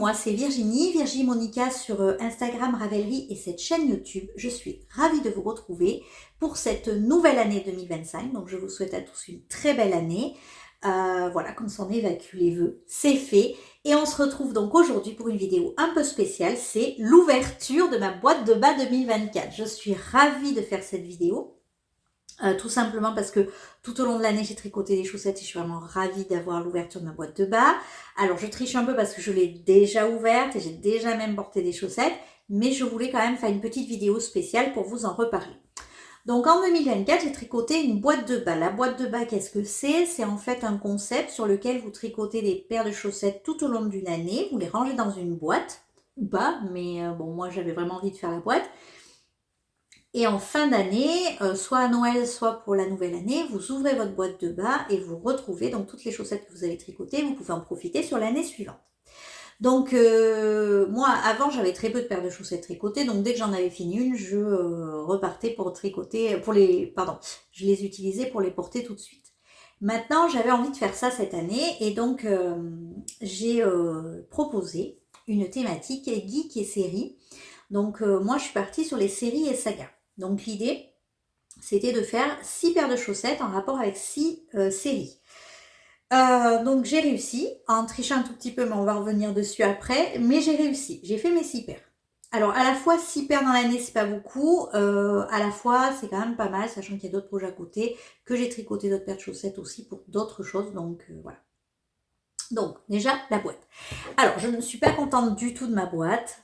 moi c'est Virginie, Virginie Monica sur Instagram, Ravelry et cette chaîne YouTube. Je suis ravie de vous retrouver pour cette nouvelle année 2025. Donc je vous souhaite à tous une très belle année. Voilà, comme ça on évacue les vœux, c'est fait. Et on se retrouve donc aujourd'hui pour une vidéo un peu spéciale. C'est l'ouverture de ma boîte de bas 2024. Je suis ravie de faire cette vidéo. Tout simplement parce que tout au long de l'année j'ai tricoté des chaussettes et je suis vraiment ravie d'avoir l'ouverture de ma boîte de bas. Alors je triche un peu parce que je l'ai déjà ouverte et j'ai déjà même porté des chaussettes, mais je voulais quand même faire une petite vidéo spéciale pour vous en reparler. Donc en 2024 j'ai tricoté une boîte de bas. La boîte de bas, qu'est-ce que c'est? C'est en fait un concept sur lequel vous tricotez des paires de chaussettes tout au long d'une année, vous les rangez dans une boîte ou pas, mais bon, moi j'avais vraiment envie de faire la boîte. Et en fin d'année, soit à Noël, soit pour la nouvelle année, vous ouvrez votre boîte de bas et vous retrouvez donc toutes les chaussettes que vous avez tricotées. Vous pouvez en profiter sur l'année suivante. Donc moi, avant, j'avais très peu de paires de chaussettes tricotées. Donc dès que j'en avais fini une, je repartais pour tricoter, je les utilisais pour les porter tout de suite. Maintenant, j'avais envie de faire ça cette année et donc j'ai proposé une thématique geek et série. Donc moi, je suis partie sur les séries et sagas. Donc l'idée, c'était de faire 6 paires de chaussettes en rapport avec 6 séries. Donc j'ai réussi, en trichant un tout petit peu, mais on va revenir dessus après, mais j'ai réussi, j'ai fait mes 6 paires. Alors à la fois 6 paires dans l'année, c'est pas beaucoup, à la fois c'est quand même pas mal, sachant qu'il y a d'autres projets à côté, que j'ai tricoté d'autres paires de chaussettes aussi pour d'autres choses, donc voilà. Donc déjà la boîte. Alors je ne suis pas contente du tout de ma boîte.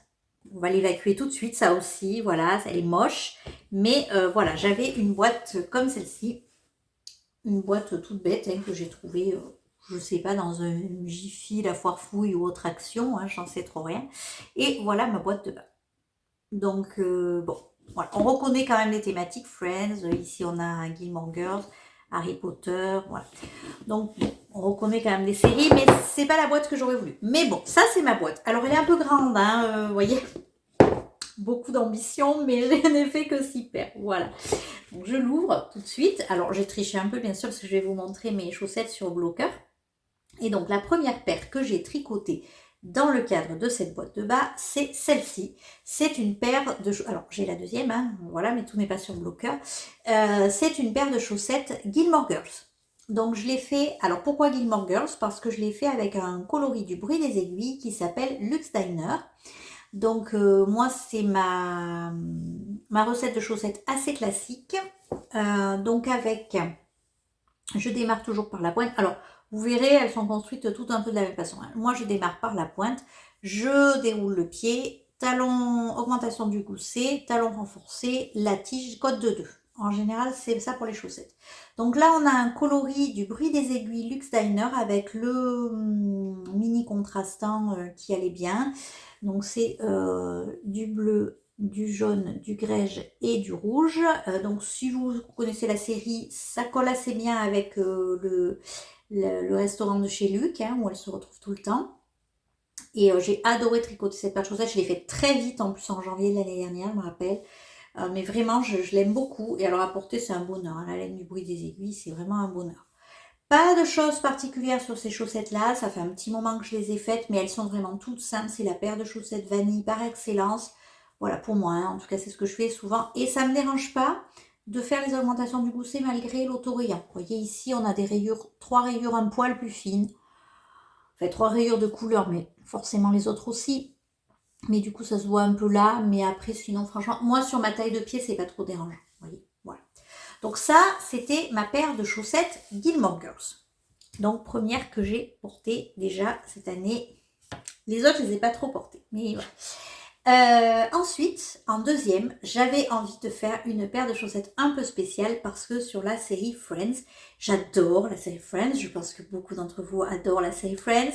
On va l'évacuer tout de suite, ça aussi, voilà, elle est moche. Mais voilà, j'avais une boîte comme celle-ci. Une boîte toute bête hein, que j'ai trouvée, je sais pas, dans un Jiffy, la Foire Fouille ou autre action, hein, j'en sais trop rien. Et voilà ma boîte de bas. Donc bon, voilà, on reconnaît quand même les thématiques Friends. Ici on a Gilmore Girls, Harry Potter, voilà. Donc bon, on reconnaît quand même des séries, mais c'est pas la boîte que j'aurais voulu. Mais bon, ça c'est ma boîte. Alors elle est un peu grande, hein, vous voyez, beaucoup d'ambition, mais je n'ai fait que 6 paires. Voilà. Donc je l'ouvre tout de suite. Alors j'ai triché un peu bien sûr parce que je vais vous montrer mes chaussettes sur bloqueur. Et donc la première paire que j'ai tricotée dans le cadre de cette boîte de bas, c'est celle-ci. C'est une paire de... Alors j'ai la deuxième, hein, voilà, mais tout n'est pas sur bloqueur. C'est une paire de chaussettes Gilmore Girls. Donc je l'ai fait... Alors pourquoi Gilmore Girls? Parce que je l'ai fait avec un coloris du bruit des aiguilles qui s'appelle Luxe Diner. Donc moi c'est ma recette de chaussettes assez classique. Donc avec, je démarre toujours par la pointe. Alors vous verrez, elles sont construites toutes un peu de la même façon. Moi je démarre par la pointe, je déroule le pied, talon, augmentation du gousset, talon renforcé, la tige, côte de 2. En général, c'est ça pour les chaussettes. Donc là, on a un coloris du bruit des aiguilles Luxe Diner avec le mini contrastant qui allait bien. Donc c'est du bleu, du jaune, du grège et du rouge. Donc si vous connaissez la série, ça colle assez bien avec le restaurant de chez Luc, hein, où elle se retrouve tout le temps. Et j'ai adoré tricoter cette paire de chaussettes. Je l'ai fait très vite en plus en janvier de l'année dernière, je me rappelle. Mais vraiment, je l'aime beaucoup. Et alors à porter, c'est un bonheur. Hein. La laine du bruit des aiguilles, c'est vraiment un bonheur. Pas de choses particulières sur ces chaussettes-là. Ça fait un petit moment que je les ai faites, mais elles sont vraiment toutes simples. C'est la paire de chaussettes vanille par excellence. Voilà, pour moi, hein. En tout cas, c'est ce que je fais souvent. Et ça ne me dérange pas de faire les augmentations du gousset malgré l'autorayant. Vous voyez, ici, on a des rayures, 3 rayures un poil plus fines. Enfin, 3 rayures de couleur, mais forcément les autres aussi. Mais du coup, ça se voit un peu là. Mais après, sinon, franchement, moi, sur ma taille de pied, c'est pas trop dérangeant. Vous voyez, voilà. Donc ça, c'était ma paire de chaussettes Gilmore Girls. Donc première que j'ai portée déjà cette année. Les autres, je les ai pas trop portées. Mais voilà. Ensuite, en deuxième, j'avais envie de faire une paire de chaussettes un peu spéciale parce que sur la série Friends, j'adore la série Friends. Je pense que beaucoup d'entre vous adorent la série Friends.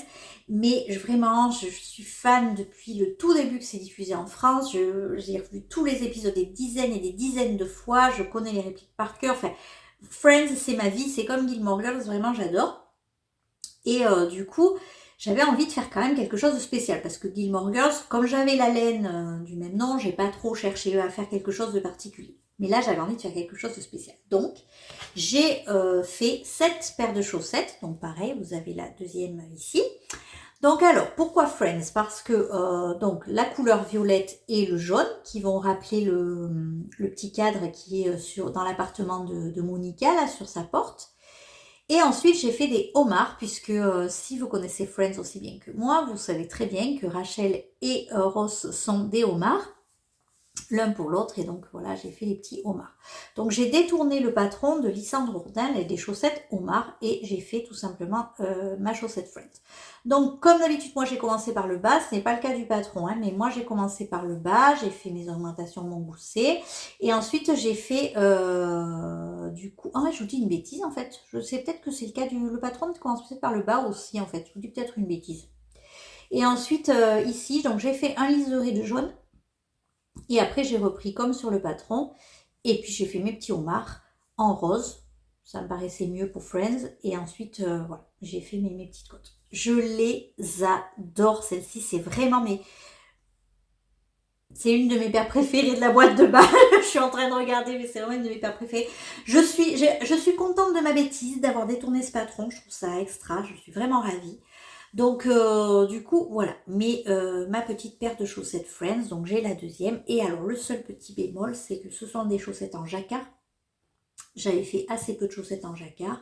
Mais vraiment, je suis fan depuis le tout début que c'est diffusé en France. J'ai revu tous les épisodes des dizaines et des dizaines de fois. Je connais les répliques par cœur. Enfin, Friends, c'est ma vie. C'est comme Gilmore Girls. Vraiment, j'adore. Et du coup, j'avais envie de faire quand même quelque chose de spécial parce que Gilmore Girls, comme j'avais la laine du même nom, j'ai pas trop cherché à faire quelque chose de particulier. Mais là, j'avais envie de faire quelque chose de spécial. Donc, j'ai fait 7 paires de chaussettes. Donc pareil, vous avez la deuxième ici. Donc alors, pourquoi Friends? Parce que donc la couleur violette et le jaune qui vont rappeler le petit cadre qui est dans l'appartement de Monica, là, sur sa porte. Et ensuite, j'ai fait des homards, puisque si vous connaissez Friends aussi bien que moi, vous savez très bien que Rachel et Ross sont des homards, l'un pour l'autre, et donc voilà, j'ai fait les petits homards. Donc j'ai détourné le patron de Lysandre Jourdain et des chaussettes homards, et j'ai fait tout simplement ma chaussette Friends. Donc comme d'habitude, moi j'ai commencé par le bas, ce n'est pas le cas du patron, hein, mais moi j'ai commencé par le bas, j'ai fait mes augmentations mon gousset, et ensuite j'ai fait du coup, ah ouais, je vous dis une bêtise en fait, je sais peut-être que c'est le cas le patron qui commence peut-être par le bas aussi en fait, je vous dis peut-être une bêtise. Et ensuite ici, donc j'ai fait un liseré de jaune, et après, j'ai repris comme sur le patron. Et puis, j'ai fait mes petits homards en rose. Ça me paraissait mieux pour Friends. Et ensuite, voilà, j'ai fait mes petites côtes. Je les adore, celle-ci. C'est vraiment C'est une de mes paires préférées de la boîte de bas. Je suis en train de regarder, mais c'est vraiment une de mes paires préférées. Je suis contente de ma bêtise, d'avoir détourné ce patron. Je trouve ça extra. Je suis vraiment ravie. Donc, du coup, voilà. Mais ma petite paire de chaussettes Friends, donc j'ai la deuxième. Et alors, le seul petit bémol, c'est que ce sont des chaussettes en jacquard. J'avais fait assez peu de chaussettes en jacquard.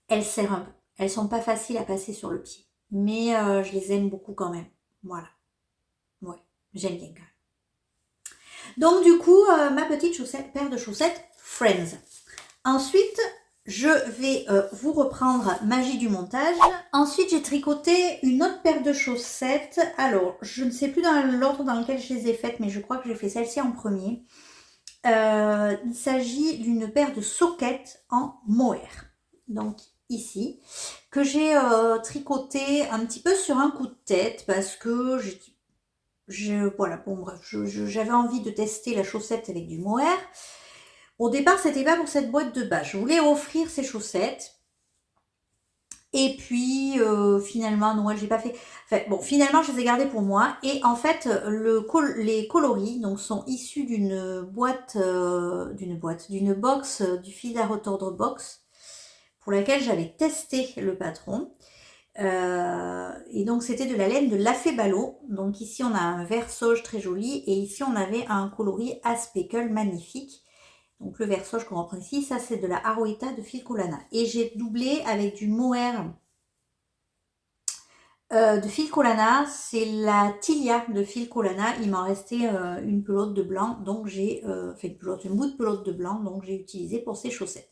Elles serrent un peu. Elles sont pas faciles à passer sur le pied. Mais je les aime beaucoup quand même. Voilà. Ouais, j'aime bien quand même. Donc, du coup, ma petite paire de chaussettes Friends. Ensuite, je vais vous reprendre magie du montage. Ensuite, j'ai tricoté une autre paire de chaussettes. Alors, je ne sais plus dans l'ordre dans lequel je les ai faites, mais je crois que j'ai fait celle-ci en premier. Il s'agit d'une paire de soquettes en mohair. Donc, ici, que j'ai tricoté un petit peu sur un coup de tête parce que voilà, bon bref, j'avais envie de tester la chaussette avec du mohair. Au départ, c'était pas pour cette boîte de bas. Je voulais offrir ces chaussettes. Et puis, finalement, non, j'ai pas fait... Enfin, bon, finalement, je les ai gardées pour moi. Et en fait, les coloris donc, sont issus d'une box du fil à retordre box pour laquelle j'avais testé le patron. Et donc, c'était de la laine de Lafay Ballot. Donc, ici, on a un vert sauge très joli. Et ici, on avait un coloris à speckle magnifique. Donc le vert sauge qu'on reprend ici, ça c'est de la Aroeta de Filcolana. Et j'ai doublé avec du mohair de Filcolana, c'est la Tilia de Filcolana. Il m'en restait une pelote de blanc, donc j'ai fait une bout de pelote de blanc, donc j'ai utilisé pour ces chaussettes.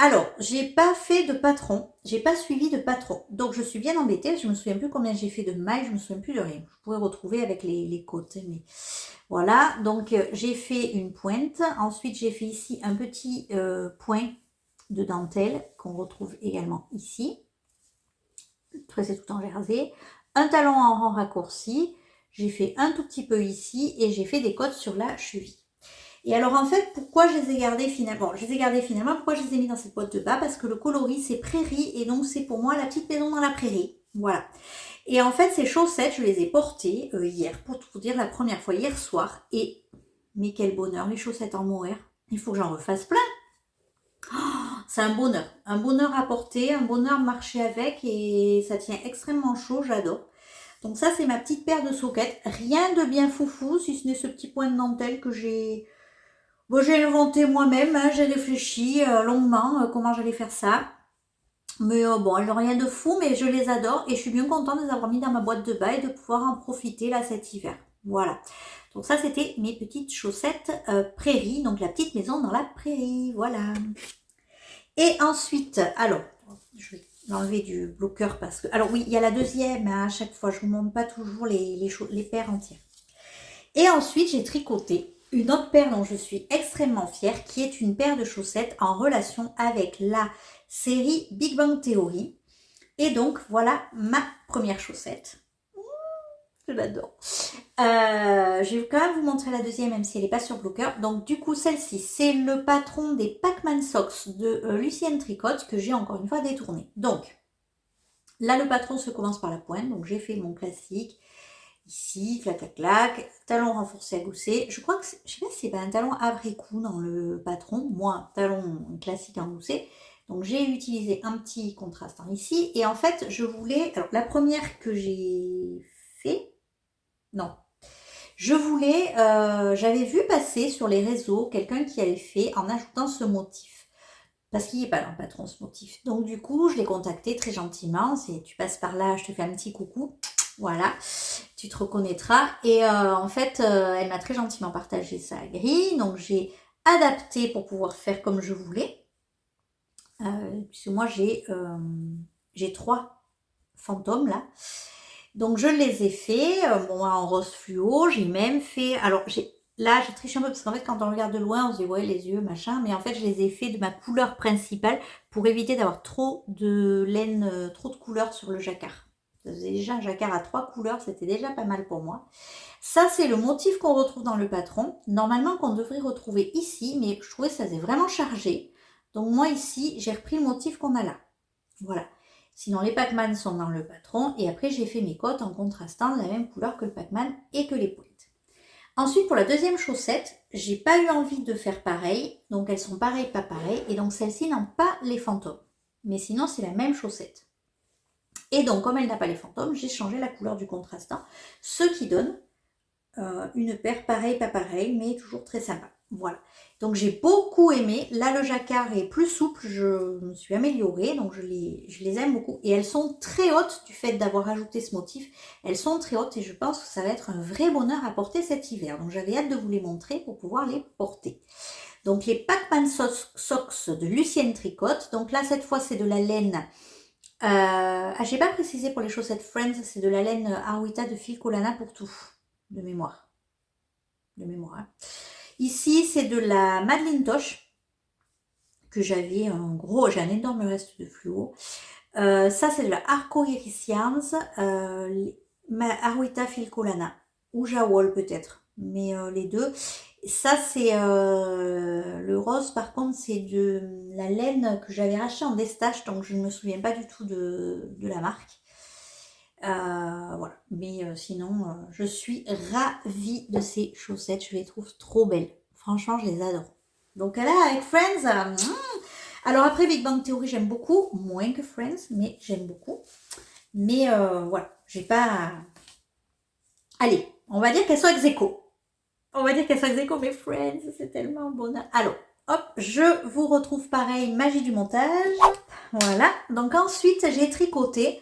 Alors, j'ai pas fait de patron, j'ai pas suivi de patron, donc je suis bien embêtée, je me souviens plus combien j'ai fait de mailles, je me souviens plus de rien. Je pourrais retrouver avec les côtes, mais voilà. Donc j'ai fait une pointe, ensuite j'ai fait ici un petit point de dentelle qu'on retrouve également ici, tressé tout en jersey, un talon en rang raccourci, j'ai fait un tout petit peu ici et j'ai fait des côtes sur la cheville. Et alors en fait, pourquoi je les ai gardés finalement? Bon, je les ai gardés finalement, pourquoi je les ai mis dans cette boîte de bas? Parce que le coloris c'est prairie et donc c'est pour moi la petite maison dans la prairie. Voilà. Et en fait, ces chaussettes, je les ai portées hier, pour tout vous dire, la première fois hier soir. Et, mais quel bonheur, les chaussettes en mohair. Il faut que j'en refasse plein. Oh, c'est un bonheur à porter, un bonheur de marcher avec et ça tient extrêmement chaud, j'adore. Donc ça, c'est ma petite paire de soquettes. Rien de bien foufou, si ce n'est ce petit point de dentelle que j'ai inventé moi-même. Hein, j'ai réfléchi longuement comment j'allais faire ça. Mais bon, elles n'ont rien de fou, mais je les adore et je suis bien contente de les avoir mis dans ma boîte de bas et de pouvoir en profiter là cet hiver. Voilà. Donc ça, c'était mes petites chaussettes prairie, donc la petite maison dans la prairie. Voilà. Et ensuite, alors, je vais l'enlever du bloqueur parce que... Alors oui, il y a la deuxième, hein, à chaque fois, je ne vous montre pas toujours les paires entières. Et ensuite, j'ai tricoté une autre paire dont je suis extrêmement fière, qui est une paire de chaussettes en relation avec la série Big Bang Theory. Et donc, voilà ma première chaussette. Je l'adore. Je vais quand même vous montrer la deuxième, même si elle n'est pas sur bloqueur. Donc, du coup, celle-ci, c'est le patron des Pac-Man Socks de Lucienne Tricotte que j'ai encore une fois détourné. Donc, là, le patron se commence par la pointe. Donc, j'ai fait mon classique. Ici, clac, clac, clac. Talon renforcé à gousset. Je crois que, je sais pas si c'est pas un talon après-coup dans le patron. Moi, talon classique en gousset. Donc j'ai utilisé un petit contrastant ici. Et en fait, je voulais... Alors la première que j'ai fait... Non. Je voulais... J'avais vu passer sur les réseaux quelqu'un qui avait fait en ajoutant ce motif. Parce qu'il n'est pas dans le patron, ce motif. Donc du coup, je l'ai contacté très gentiment. C'est tu passes par là, je te fais un petit coucou. Voilà, tu te reconnaîtras. Et en fait, elle m'a très gentiment partagé sa grille. Donc j'ai adapté pour pouvoir faire comme je voulais. Puisque moi j'ai 3 fantômes là. Donc je les ai fait bon, en rose fluo. J'ai même fait... Alors là, je triche un peu parce qu'en fait, quand on regarde de loin, on se dit ouais, les yeux, machin. Mais en fait, je les ai fait de ma couleur principale pour éviter d'avoir trop de laine, trop de couleurs sur le jacquard. Déjà un jacquard à 3 couleurs, c'était déjà pas mal pour moi. Ça, c'est le motif qu'on retrouve dans le patron. Normalement, qu'on devrait retrouver ici, mais je trouvais que ça faisait vraiment chargé. Donc moi, ici, j'ai repris le motif qu'on a là. Voilà. Sinon, les Pac-Man sont dans le patron. Et après, j'ai fait mes côtes en contrastant de la même couleur que le Pac-Man et que les pointes. Ensuite, pour la deuxième chaussette, j'ai pas eu envie de faire pareil. Donc, elles sont pareilles, pas pareilles. Et donc, celles-ci n'ont pas les fantômes. Mais sinon, c'est la même chaussette. Et donc, comme elle n'a pas les fantômes, j'ai changé la couleur du contrastant. Ce qui donne une paire pareille, pas pareille, mais toujours très sympa. Voilà. Donc, j'ai beaucoup aimé. Là, le jacquard est plus souple. Je me suis améliorée. Donc, je les aime beaucoup. Et elles sont très hautes du fait d'avoir ajouté ce motif. Elles sont très hautes et je pense que ça va être un vrai bonheur à porter cet hiver. Donc, j'avais hâte de vous les montrer pour pouvoir les porter. Donc, les Pac-Man Socks de Lucienne Tricotte. Donc là, cette fois, c'est de la laine... j'ai pas précisé pour les chaussettes Friends, c'est de la laine Arwita de Filcolana pour tout, de mémoire. Hein. Ici, c'est de la Madeleine Toche, que j'avais en gros, j'ai un énorme reste de fluo. Ça, c'est de la Arcoiricians, Arwita Filcolana, ou Jawol peut-être, mais les deux. Ça, c'est le rose, par contre, c'est de la laine que j'avais racheté en destache, donc je ne me souviens pas du tout de la marque. Voilà, mais sinon, je suis ravie de ces chaussettes, je les trouve trop belles. Franchement, je les adore. Donc là, avec Friends, alors après Big Bang Theory, j'aime beaucoup, moins que Friends, mais j'aime beaucoup. Mais voilà, j'ai pas... Allez, on va dire qu'elles sont ex-aequo. On va dire qu'elles sont ex-aequo, mais Friends, c'est tellement bonheur. Alors, hop, je vous retrouve pareil, magie du montage. Voilà, donc ensuite, j'ai tricoté.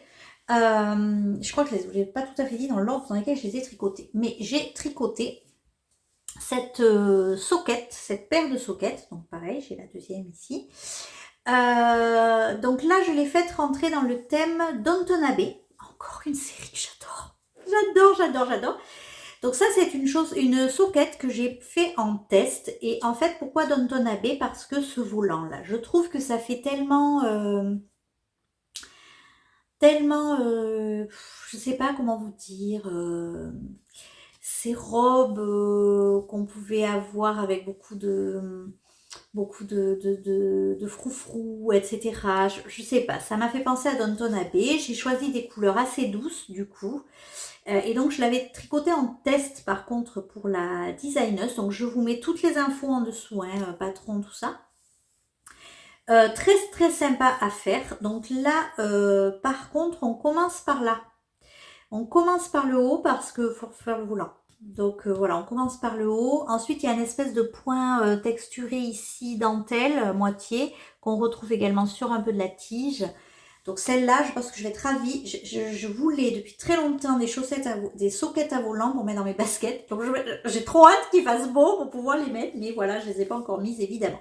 Je crois que je ne l'ai pas tout à fait dit dans l'ordre dans lequel je les ai tricotés. Mais j'ai tricoté cette soquette, cette paire de soquettes. Donc pareil, j'ai la deuxième ici. Donc là, je l'ai faite rentrer dans le thème Downton Abbey. Encore une série que j'adore. J'adore. Donc ça, c'est une soquette que j'ai fait en test. Et en fait, pourquoi Downton Abbey? Parce que ce volant-là, je trouve que ça fait tellement... je sais pas comment vous dire, ces robes qu'on pouvait avoir avec beaucoup de froufrou, etc. Je sais pas, ça m'a fait penser à Downton Abbey. J'ai choisi des couleurs assez douces du coup. Et donc je l'avais tricoté en test par contre pour la designeuse. Donc je vous mets toutes les infos en dessous, hein, patron, tout ça. Très sympa à faire. Donc là, par contre, on commence par là. On commence par le haut parce que faut faire le volant. Donc voilà, on commence par le haut. Ensuite, il y a une espèce de point texturé ici, dentelle, moitié, qu'on retrouve également sur un peu de la tige. Donc celle-là, je pense que je vais être ravie. Je voulais depuis très longtemps des soquettes à volant pour mettre dans mes baskets. Donc j'ai trop hâte qu'il fasse beau pour pouvoir les mettre. Mais voilà, je ne les ai pas encore mises évidemment.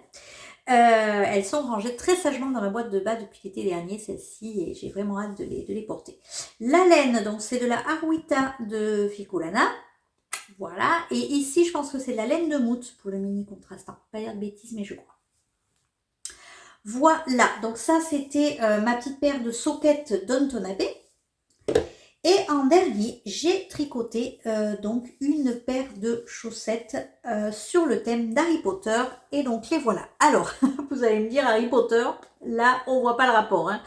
Elles sont rangées très sagement dans ma boîte de bas depuis l'été dernier, celles-ci, et j'ai vraiment hâte de les porter. La laine, donc c'est de la Arwita de Filcolana. Voilà. Et ici, je pense que c'est de la laine de Mout pour le mini contrastant. Pas dire de bêtises, mais je crois. Voilà. Donc ça, c'était ma petite paire de soquettes Downton Abbey. Et en dernier, j'ai tricoté donc une paire de chaussettes sur le thème d'Harry Potter. Et donc les voilà. Alors, vous allez me dire Harry Potter, là on voit pas le rapport. Hein.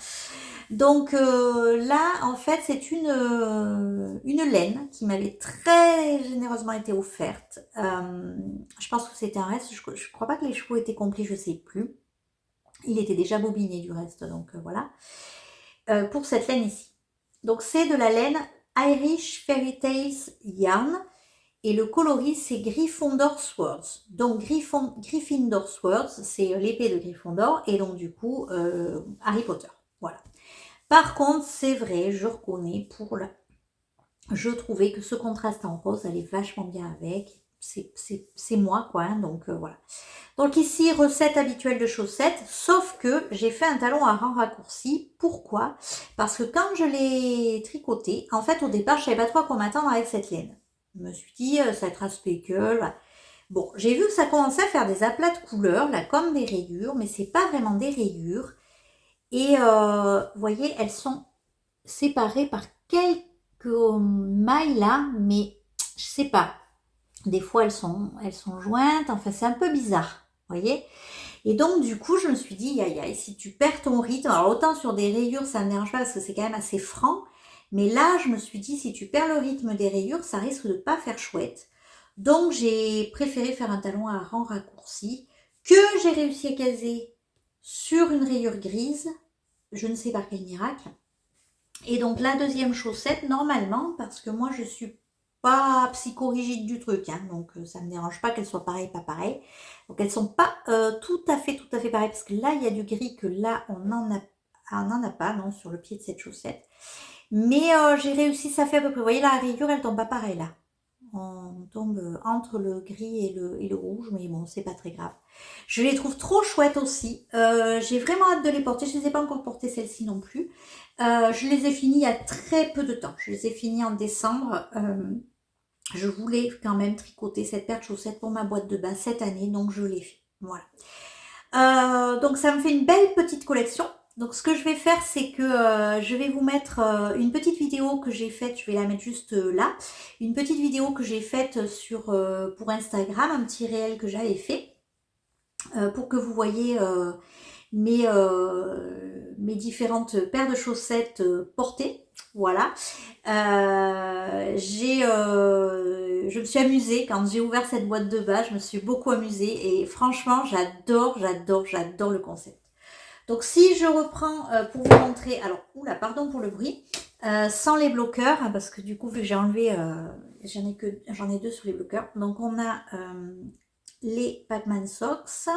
Donc là, en fait, c'est une laine qui m'avait très généreusement été offerte. Je pense que c'était un reste. Je crois pas que les chevaux étaient complets, je sais plus. Il était déjà bobiné du reste, donc voilà. Pour cette laine ici. Donc c'est de la laine Irish Fairy Tales Yarn. Et le coloris, c'est Gryffindor Swords. Donc Gryffindor Swords, c'est l'épée de Gryffondor. Et donc du coup, Harry Potter. Voilà. Par contre, c'est vrai, je reconnais, je trouvais que ce contraste en rose allait vachement bien avec. C'est moi, quoi. Hein, donc voilà. Donc ici, recette habituelle de chaussettes, sauf que j'ai fait un talon à rang raccourci. Pourquoi? Parce que quand je l'ai tricoté, en fait, au départ, je savais pas trop à quoi m'attendre avec cette laine. Je me suis dit, ça va être un speckle. Voilà. Bon, j'ai vu que ça commençait à faire des aplats de couleurs, là, comme des rayures, mais c'est pas vraiment des rayures. Et vous voyez, elles sont séparées par quelques mailles là, mais je sais pas. Des fois, elles sont jointes. Enfin, c'est un peu bizarre. Vous voyez? Et donc, du coup, je me suis dit, aïe, si tu perds ton rythme, alors autant sur des rayures, ça ne me dérange pas parce que c'est quand même assez franc. Mais là, je me suis dit, si tu perds le rythme des rayures, ça risque de pas faire chouette. Donc, j'ai préféré faire un talon à rang raccourci que j'ai réussi à caser sur une rayure grise. Je ne sais par quel miracle. Et donc, la deuxième chaussette, normalement, parce que moi, je suis pas psychorigide du truc, hein, donc ça me dérange pas qu'elles soient pareilles, pas pareilles. Donc elles sont pas tout à fait pareilles, parce que là il y a du gris que là on n'en a pas, non, sur le pied de cette chaussette. Mais j'ai réussi, ça fait à peu près. Vous voyez la rayure, elle tombe pas pareil là. On tombe entre le gris et le rouge, mais bon, c'est pas très grave. Je les trouve trop chouettes aussi. J'ai vraiment hâte de les porter. Je ne les ai pas encore portées celles-ci non plus. Je les ai finies il y a très peu de temps. Je les ai finies en décembre. Je voulais quand même tricoter cette paire de chaussettes pour ma boîte de bain cette année, donc je l'ai fait. Voilà. Donc ça me fait une belle petite collection. Donc ce que je vais faire, c'est que je vais vous mettre une petite vidéo que j'ai faite, je vais la mettre juste là, une petite vidéo que j'ai faite pour Instagram, un petit réel que j'avais fait, pour que vous voyez mes différentes paires de chaussettes portées. Voilà. Je me suis amusée quand j'ai ouvert cette boîte de bas, je me suis beaucoup amusée et franchement j'adore le concept. Donc si je reprends pour vous montrer, alors oula pardon pour le bruit, sans les bloqueurs, hein, parce que du coup vu que j'ai enlevé, j'en ai deux sur les bloqueurs. Donc on a les Pac-Man Socks.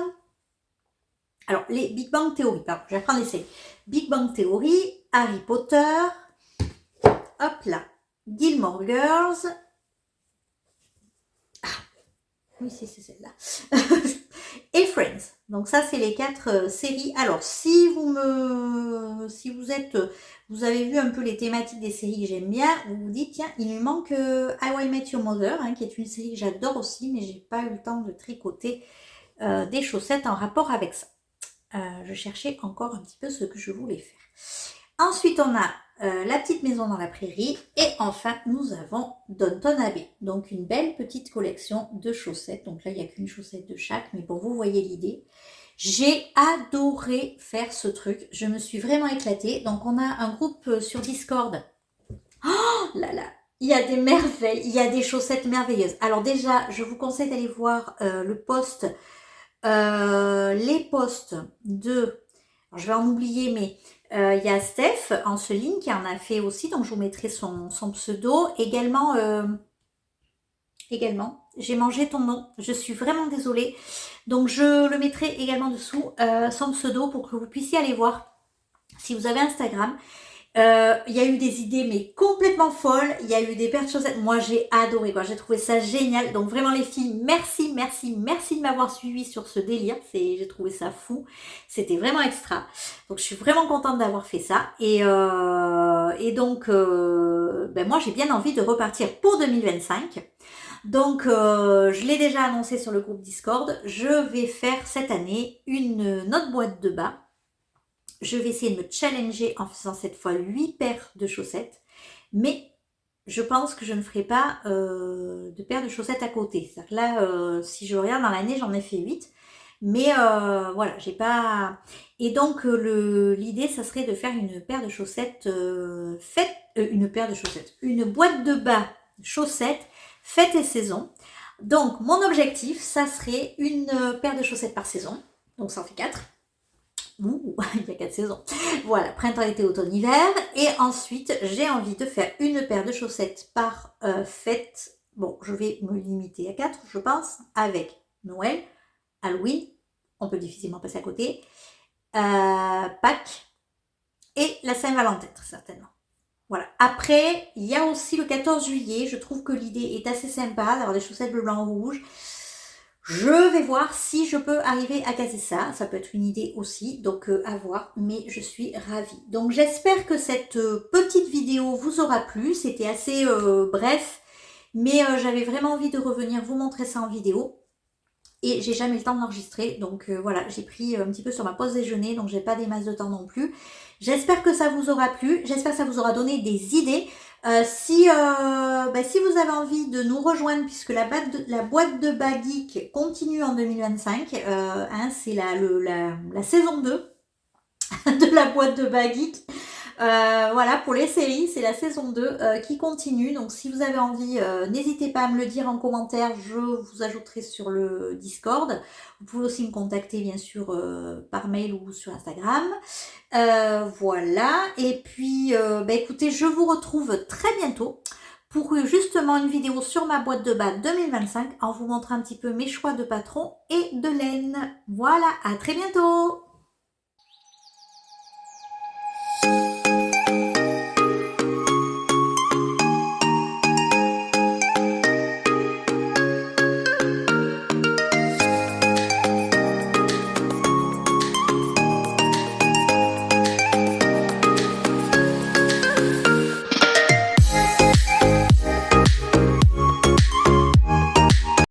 Alors, les Big Bang Theory, pardon, je vais reprendre l'essai. Big Bang Theory, Harry Potter, hop là, Gilmore Girls. Ah, oui, c'est celle-là. Et Friends. Donc ça, c'est les 4 séries. Alors, si vous avez vu un peu les thématiques des séries que j'aime bien, vous vous dites, tiens, il lui manque How I Met Your Mother, hein, qui est une série que j'adore aussi, mais j'ai pas eu le temps de tricoter des chaussettes en rapport avec ça. Je cherchais encore un petit peu ce que je voulais faire. Ensuite, on a La petite maison dans la prairie. Et enfin, nous avons Downton Abbey. Donc, une belle petite collection de chaussettes. Donc là, il n'y a qu'une chaussette de chaque. Mais bon, vous voyez l'idée. J'ai adoré faire ce truc. Je me suis vraiment éclatée. Donc, on a un groupe sur Discord. Oh là là, il y a des merveilles. Il y a des chaussettes merveilleuses. Alors déjà, je vous conseille d'aller voir les posts de, alors je vais en oublier, mais il y a Steph Anceline qui en a fait aussi, donc je vous mettrai son pseudo. Également, j'ai mangé ton nom, je suis vraiment désolée, donc je le mettrai également dessous, son pseudo, pour que vous puissiez aller voir si vous avez Instagram. Il y a eu des idées mais complètement folles, il y a eu des paires de chaussettes, moi j'ai adoré quoi, j'ai trouvé ça génial. Donc vraiment les filles, merci de m'avoir suivi sur ce délire, j'ai trouvé ça fou, c'était vraiment extra. Donc je suis vraiment contente d'avoir fait ça et donc moi j'ai bien envie de repartir pour 2025. Donc je l'ai déjà annoncé sur le groupe Discord, je vais faire cette année une autre boîte de bas. Je vais essayer de me challenger en faisant cette fois 8 paires de chaussettes. Mais je pense que je ne ferai pas de paires de chaussettes à côté. C'est-à-dire que là, si je regarde dans l'année, j'en ai fait 8. Mais voilà, j'ai pas... Et donc, l'idée, ça serait de faire une paire de chaussettes une boîte de bas chaussettes fête et saison. Donc, mon objectif, ça serait une paire de chaussettes par saison. Donc, ça en fait 4. Ouh, il y a 4 saisons. Voilà, printemps, été, automne, hiver. Et ensuite, j'ai envie de faire une paire de chaussettes par fête. Bon, je vais me limiter à 4, je pense, avec Noël, Halloween, on peut difficilement passer à côté, Pâques et la Saint-Valentin, très certainement. Voilà. Après, il y a aussi le 14 juillet. Je trouve que l'idée est assez sympa d'avoir des chaussettes bleu, blanc, rouge. Je vais voir si je peux arriver à caser ça. Ça peut être une idée aussi, donc à voir. Mais je suis ravie. Donc j'espère que cette petite vidéo vous aura plu. C'était assez bref, mais j'avais vraiment envie de revenir vous montrer ça en vidéo. Et j'ai jamais eu le temps d'enregistrer, donc voilà, j'ai pris un petit peu sur ma pause déjeuner, donc j'ai pas des masses de temps non plus. J'espère que ça vous aura plu, j'espère que ça vous aura donné des idées. Si vous avez envie de nous rejoindre, puisque la boîte de bas geek continue en 2025, c'est la saison 2 de la boîte de bas geek. Voilà, pour les séries, c'est la saison 2 qui continue. Donc si vous avez envie, n'hésitez pas à me le dire en commentaire, je vous ajouterai sur le Discord. Vous pouvez aussi me contacter bien sûr par mail ou sur Instagram. Voilà, et puis écoutez, je vous retrouve très bientôt pour justement une vidéo sur ma boîte de bas 2025 en vous montrant un petit peu mes choix de patron et de laine. Voilà, à très bientôt!